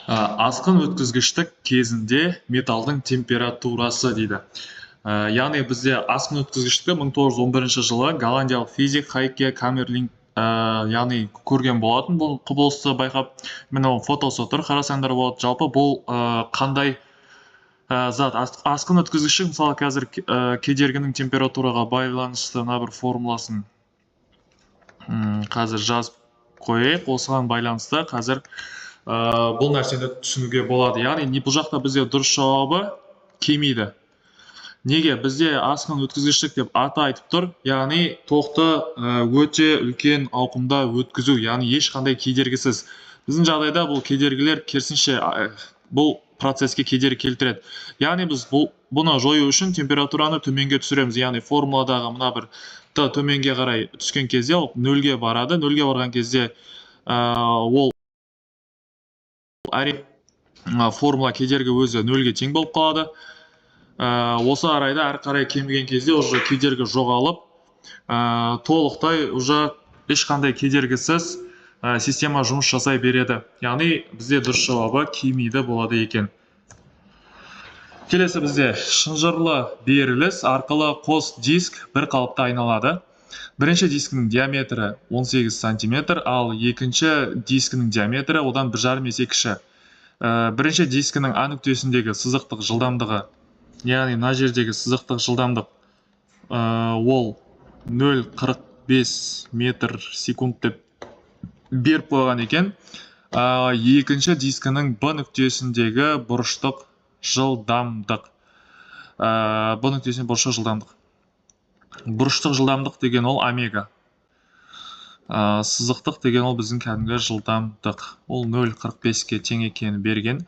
Асқын өткізгіштік кезінде металдың температурасы дейді. Яғни бізде асқын өткізгіштігі 1911 жылы голландиялық физик Хайке Камерлинг яғни көрген болатын. Бұл құбылысты байқап, міне фотосы тұр, қарасаңдар болады. Жалпы бұл қандай зат? Асқын өткізгіштік, мысалы қазір кедергінің температураға байланысты мына бір формуласын қазір жазып қойайық. Осыған байланысты қазір бұл нәрсені түсінуге болады. Яғни бұл жақта бізде дұрыс жауабы келмейді. Неге? Бізде асқын өткізгіштік деп аты айтып тұр. Яғни тоқты өте үлкен ауқымда өткізу, яғни ешқандай кедергісіз. Біздің жағдайда бұл кедергілер керісінше бұл процеске кедергі келтіреді. Яғни біз бұны жою үшін температураны төменге түсіреміз. Яғни формуладағы мына бір төменге қарай түскен кезде ол нөлге барады. Нөлге барған кезде ол формула кедергі өзі нөлге тең болып қалады. Осы арайда әр қарай кеміген кезде уже кедергі жоғалып, толықтай уже ешқандай кедергісіз система жұмыс жасай береді. Яғни бізде дұрыс жауабы келмейді болады екен. Келесі бізде шынжырлы беріліс арқылы қос диск бір қалыпта айналады. Бірінші дискінің диаметрі 18 см, ал екінші дискінің диаметрі одан 1,5 есе кіші. Бірінші дискінің А нүктесіндегі сызықтық жылдамдығы, яғни мына жердегі сызықтық жылдамдық ол 0,45 метр секунд деп беріп қойған екен. Екінші дискінің Б нүктесіндегі бұрыштық жылдамдық. Б нүктесінде бұрыштық жылдамдық. Бұрыштық жылдамдық деген ол омега. Сызықтық деген ол біздің кәдімгі жылдамдық. Ол 0,45-ке тең екені берген.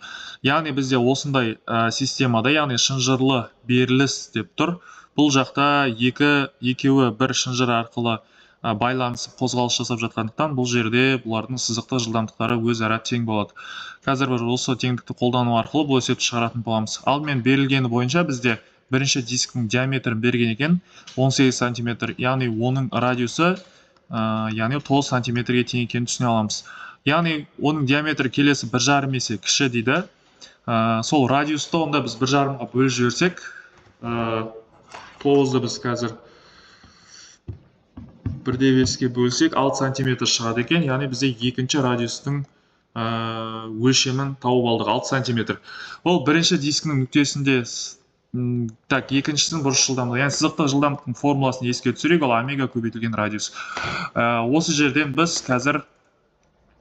Яғни бізде осындай системада, яғни шынжырлы беріліс деп тұр. Бұл жақта екеуі бір шынжыр арқылы байланысып қозғалыс жасап жатқандықтан, бұл жерде бұлардың сызықтық жылдамдықтары өзара тең болады. Қазір бір осы теңдікті қолдану арқылы бұл есепті шығаратын боламыз. Алдымен берілгені бойынша бізде бірінші дисктің диаметрін берген екен 18 см, яғни оның радиусы яғни 9 сантиметрге тең екенін түсіне аламыз. Яғни оның диаметрі келесі 1,5 есе кіші дейді. Сол радиусты онда біз 1,5-ға бөліп жіберсек, 9-ды біз қазір 1,5-ке бөлсек 6 сантиметр шығады екен. Яғни бізде екінші радиустың өлшемін тауып алдық, 6 сантиметр. Ол бірінші дискінің нүктесінде, екіншісінің бұрыш жылдамдығы, яғни сызықтық жылдамдықтың формуласын еске түсірейік, ол омега көбейтілген радиус. Осы жерден біз қазір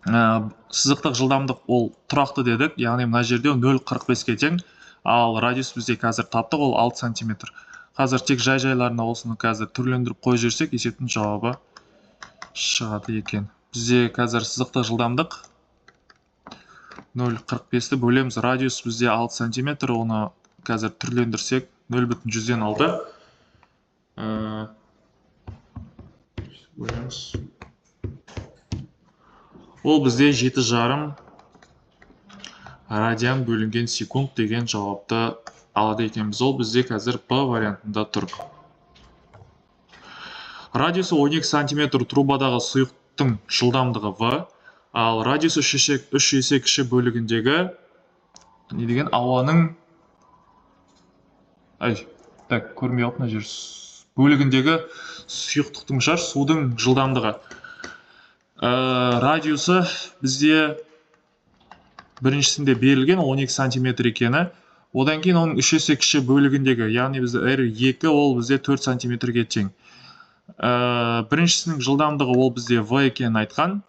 сызықтық жылдамдық ол тұрақты дедік, яғни мына жерде 0,45-ке тең, ал радиус бізде қазір таптық, ол 6 сантиметр. Қазір тек жай-жайларына осыны қазір түрлендіріп қойып жүрсек, есептің жауабы шығады екен. Бізде қазір сызықтық жылдамдық 0,45-ті бөлеміз, радиус бізде 6 сантиметр, оны қазір түрлендірсек 0,106. Ол бізде 7,5 радиан бөлінген секунд деген жауапты алады екенбіз. Ол бізде қазір Б вариантында тұр. Радиусы 12 см трубадағы сұйықтың жылдамдығы В, ал радиусы 3 есе кіші бөлігіндегі ауаның көрмей алып, мына жер бөлігіндегі сұйықтықтың судың жылдамдығы. Радиусы бізде біріншісінде берілген 12 см екені, одан кейін оның 3 есе кіші бөлігіндегі, яғни бізде R2 ол бізде 4 см-ге тең. Біріншісінің жылдамдығы ол бізде V екенін айтқан.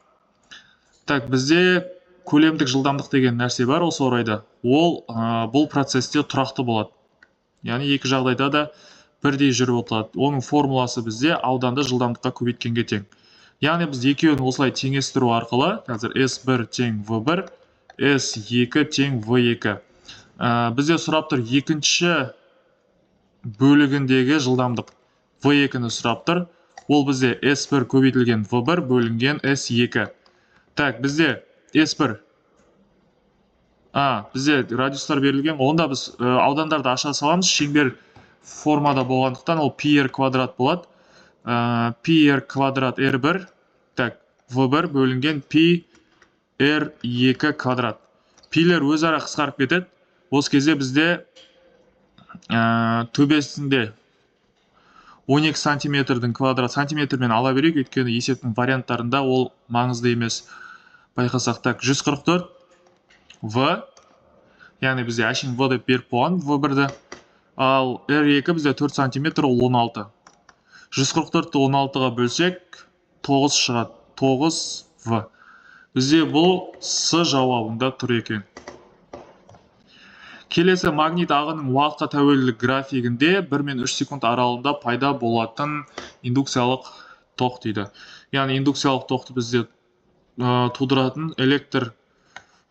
Бізде көлемдік жылдамдық деген нәрсе бар осы орайда. Ол бұл процесте тұрақты болады. Яғни екі жағдайда да бірдей жүріп отырады. Оның формуласы бізде ауданды жылдамдыққа көбейткенге тең. Яғни біз екеуін осылай теңестіру арқылы, қазір S1 тең V1, S2 тең V2. Бізде сұрап тұр екінші бөлігіндегі жылдамдық V2-ні сұрап тұр. Ол бізде S1 көбейтілген V1 бөлінген S2. Бізде S1 бізде радиустар берілген, онда біз аудандарды аша саламыз, шеңбер формада болғандықтан ол πr квадрат болады. πr квадрат R1, V1 бөлінген πr2 квадрат. пилер өзара қысқарып кетеді. Осы кезде бізде төбесінде 12 сантиметрдің квадрат сантиметрмен ала берейік, өйткені есептің варианттарында ол маңызды емес. Байқасақ, так, 144 В, яғни бізде әшейін В деп беріп қойған, В1-ді. Ал R2 бізде 4 сантиметр, ол 16. 144-ті 16-ға бөлсек, 9 шығады. 9 В. Бізде бұл С жауабында тұр екен. Келесі магнит ағының уақытқа тәуелділік графигінде 1 мен 3 секунд аралығында пайда болатын индукциялық тоқ дейді. Яғни индукциялық тоқты бізде тудыратын электр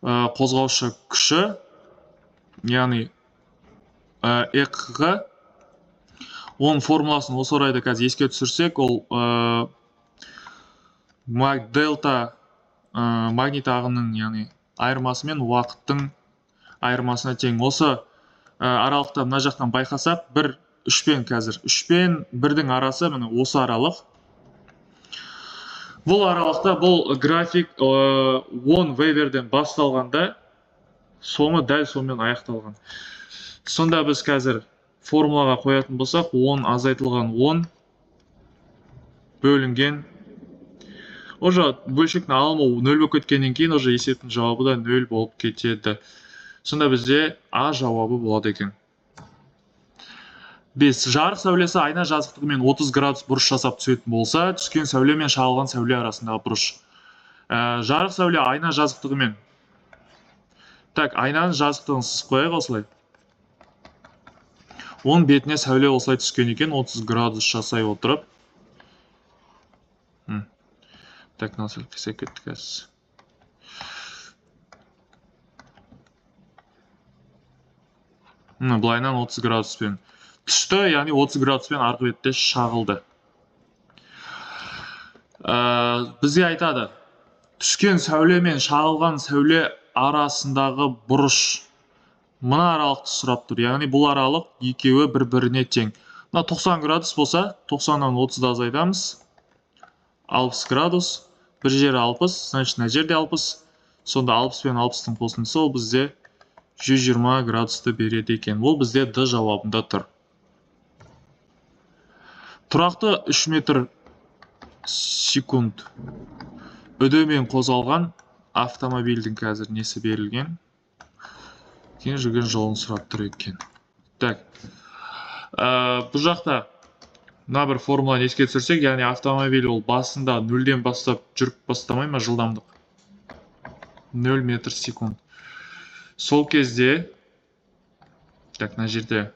қозғаушы күші, яғни EQ. Оның формуласын осы орайда қазір еске түсірсек, ол дельта магнит ағының, яғни айырмасы мен уақыттың айырмасына тең. Осы аралықта мына жақтан байқасақ, 3 пен қазір 3 пен 1-дің арасы міне осы аралық. Бұл аралықта бұл график 10 Веберден басталғанда соңы дәл сонымен аяқталған. Сонда біз қазір формулаға қоятын болсақ, 10 азайтылған 10 бөлінген. Уже бөлшектің алымы 0 болып кеткеннен кейін, уже есептің жауабы да 0 болып кетеді. Сонда бізде А жауабы болады екен. 5. Жарық сәулесі айна жазықтығымен 30 градус бұрыш жасап түсетін болса, түскен сәуле мен шағылған сәуле арасындағы бұрыш. Жарық сәуле айна жазықтығымен. Так, айнаның жазықтығын сызып қояйық осылай. Оның бетіне сәуле осылай түскен екен, 30 градус жасай отырып. Так, насыл қисай кеттік әсіз. Бұлайынан 30 градуспен түсті, яғни 30 градуспен арғы бетте шағылды. Бізге айтады, түскен сәуле мен шағылған сәуле арасындағы бұрыш. Мына аралықты сұрап тұр, яғни бұл аралық екеуі бір-біріне тең. 90 градус болса, 90-нан 30-ды азайтамыз. 60 градус, бір жері 60, значит, мына жерде 60. Сонда 60 пен 60-тың қосындысы ол бізде 120 градусты береді екен. Ол бізде Д жауабында тұр. Тұрақты 3 метр секунд үдеумен қозғалған автомобильдің қазір несі берілген. Кейін жүрген жолын сұрап тұр екен. Так, бұл жақта мына бір формуланы еске түсірсек, яғни автомобиль ол басында 0-ден бастап жүріп бастамай ма жылдамдық? 0 метр секунд. Сол кезде, так, мына жерде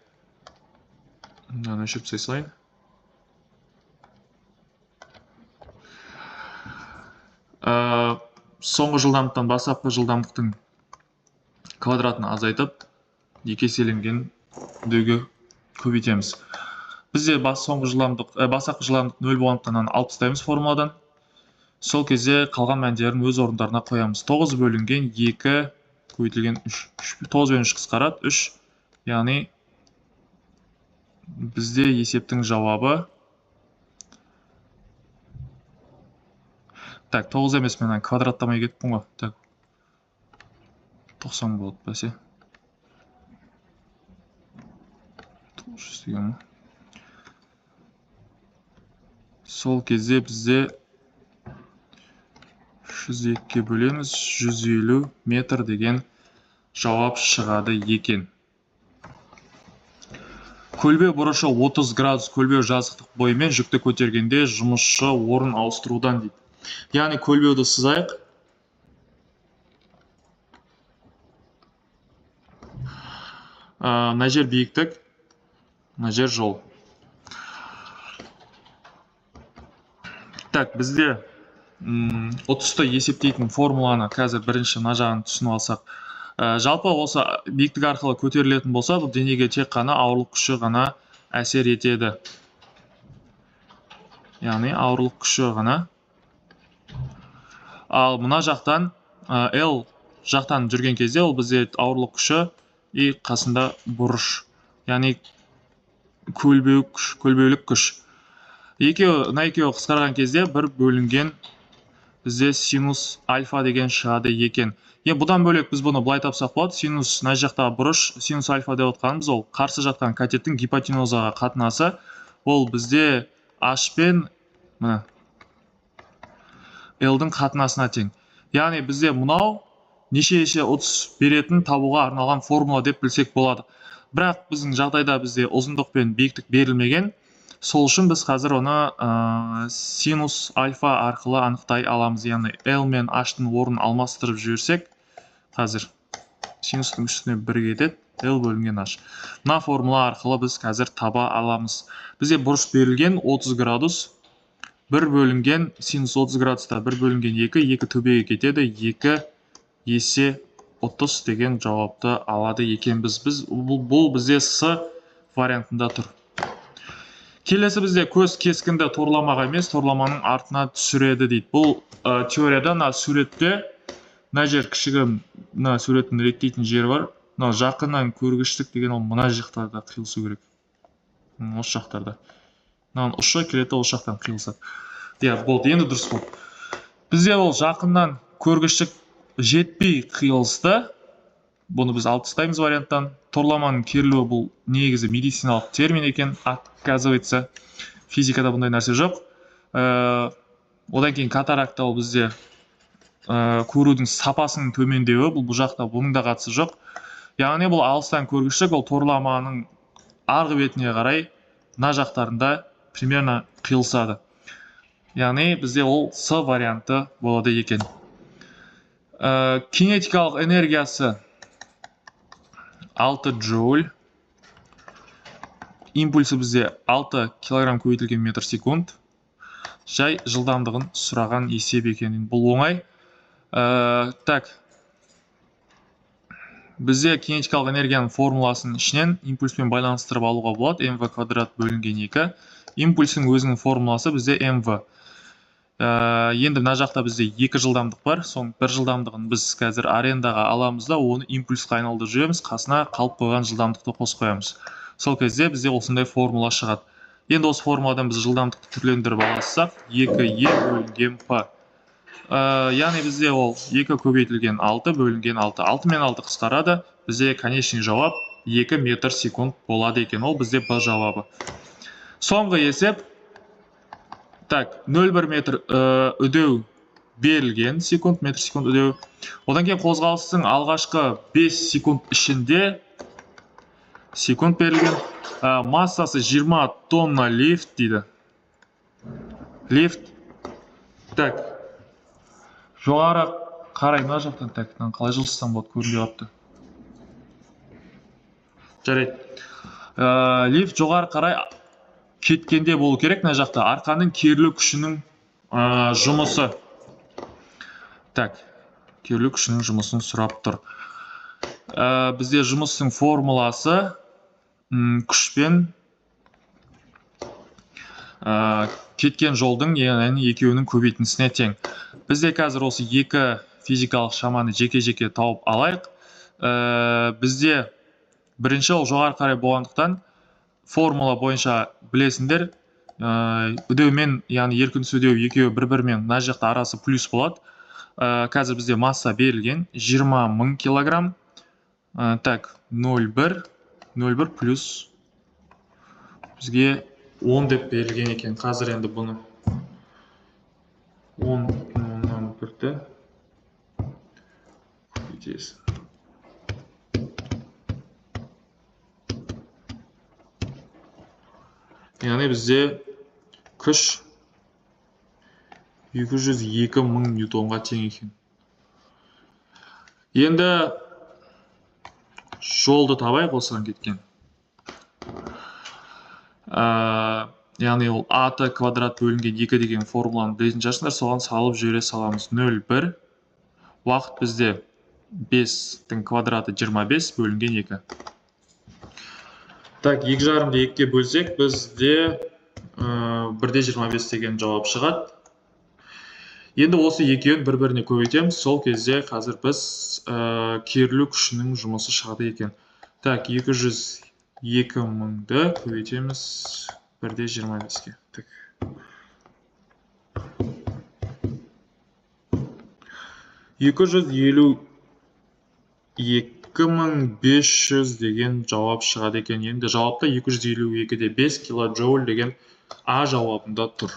өлшеп салайын. Соңғы жылдамдықтан бастапқы жылдамдықтың квадратын азайтып, екі еселенген үдеуге көбейтеміз. Бізде бастапқы жылдамдық 0 болғандықтан 60-таймыз формуладан. Сол кезде қалған мәндерін өз орындарына қоямыз. 9 бөлінген 2 көбейтілген 3. 9 бен 3 қысқарады 3. Яғни бізде есептің жауабы. Так, 9 емес, мен квадраттамай кетіппін ғой. Так, 90 болады бәсе. 900 деген. Сол кезде бізде 102-ке бөлеміз, 150 метр деген жауап шығады екен. Көлбеу бұрышы 30 градус көлбеу жазықтық бойымен жүкті көтергенде жұмысшы орын ауыстырудан дейді. Яғни көлбеуді сызайық. Мына жер биіктік, мына жер жол. Так, бізде 30-ты есептейтін формуланы қазір бірінші мына жағын түсініп алсақ. Жалпы осы биіктік арқылы көтерілетін болса, бұл денеге тек қана ауырлық күші ғана әсер етеді. Яғни ауырлық күші ғана. Ал мына жақтан L жақтан жүрген кезде ол бізде ауырлық күші и қасында бұрыш. Яғни көлбеулік күш. Мына екеуі қысқарған кезде бір бөлінген бізде синус альфа деген шығады екен. Бұдан бөлек біз бұны былай тапсақ болады. Синус мына жақтағы бұрыш, синус альфа деп отқанымыз ол қарсы жатқан катеттің гипотенузаға қатынасы. Ол бізде h пен L-дің қатынасына тең. Яғни бізде мұнау неше ұтыс беретін табуға арналған формула деп білсек болады. Бірақ біздің жағдайда бізде ұзындық пен биіктік берілмеген. Сол үшін біз қазір оны синус альфа арқылы анықтай аламыз. Яғни L мен H-тың орнын алмастырып жіберсек, қазір синустың үстіне 1 кетеді, L бөлінген H. Мына формула арқылы біз қазір таба аламыз. Бізде бұрыш берілген 30 градус, 1 бөлінген синус 30 градуста 1 бөлінген 2 төбеге кетеді, 2 есе 30 деген жауапты алады екенбіз. Бұл бізде С вариантында тұр. Келесі бізде көз кескінді торламаға емес, торламаның артына түсіреді дейді. Бұл теорияда суретте мына жер кішігірім суреттің реттейтін жері бар. Жақыннан көргіштік деген ол мына жақтарда қиылысу керек. Осы жақтарда. Ұшы келеді, ол жақтан қиылысады. Болды, енді дұрыс болды. Бізде ол жақыннан көргіштік жетпей қиылысты. Бұны біз алып тастаймыз варианттан. Торламаның керілуі бұл негізі медициналық термин екен, оказывается. Физикада бұндай нәрсе жоқ. Одан кейін катаракта ол бізде көрудің сапасының төмендеуі, бұл жақта бұның да қатысы жоқ. Яғни бұл алыстан көргіштік, ол торламаның арғы бетіне қарай мына жақтарында примерно қиылысады. Яғни бізде ол С варианты болады екен. Кинетикалық энергиясы 6 джоуль. Импульсы бізде 6 килограмм көбейтілген метр секунд. Жай жылдамдығын сұраған есеп екен. Бұл оңай. Бізде кинетикалық энергияның формуласының ішінен импульспен байланыстырып алуға болады. mv квадрат бөлінген 2. Импульсінің өзінің формуласы бізде mv. Енді мына жақта бізде 2 жылдамдық бар. Соң 1 жылдамдығын біз қазір арендаға аламыз да, оны импульсқа айналдырып жүреміз, қасына қалып қойған жылдамдықты қосып қоямыз. Сол кезде бізде осындай формула шығады. Енді осы формуладан біз жылдамдықты түрлендіріп алсақ, 2e бөлінген p. Яғни бізде ол 2 көбейтілген 6 бөлінген 6. 6 мен 6 қысқарады. Бізде конечный жауап 2 метр секунд болады екен. Ол бізде b жауабы. Соңғы есеп. 0,1 метр үдеу берілген, метр секунд үдеу. Одан кейін қозғалыстың алғашқы 5 секунд ішінде секунд берілген. Массасы 20 тонна лифт дейді. Лифт. Жоғары қарай мына жақтан қалай жылыстан болады, көрінбей қапты. Жарайды. Лифт жоғары қарай кеткенде болу керек. Мына жақта арқаның керілу күшінің жұмысы. Керілу күшінің жұмысын сұрап тұр. Бізде жұмыстың формуласы күшпен кеткен жолдың екеуінің көбейтіндісіне тең. Бізде қазір осы екі физикалық шаманы жеке-жеке тауып алайық. Бізде бірінші ол жоғары қарай болғандықтан формула бойынша білесіңдер, үдеумен, яғни еркінсіз үдеу екеуі бір-бірімен мына жақта арасы плюс болады. Қазір бізде масса берілген 20 000 килограмм. 0,1 плюс бізге 10 деп берілген екен. Қазір енді бұны 10-10-нан бірді көбейтесің. Яғни бізде күш 202 000 ньютонға тең екен. Енді жолды табайық осыған кеткен. Яғни ол АТ квадрат бөлінген 2 деген формуланы білетін шығарсыңдар, соған салып жібере саламыз. 0,1. Уақыт бізде 5-тің квадраты 25 бөлінген 2. 2,5-ді 2-ге бөлсек, бізде 1,25 деген жауап шығады. Енді осы екеуін бір-біріне көбейтеміз. Сол кезде қазір біз керілу күшінің жұмысы шығады екен. 202 000-ді көбейтеміз 1,25-ге. 252.500 деген жауап шығады екен. Енді жауапта 252 де 5 килоджоуль деген А жауабында тұр.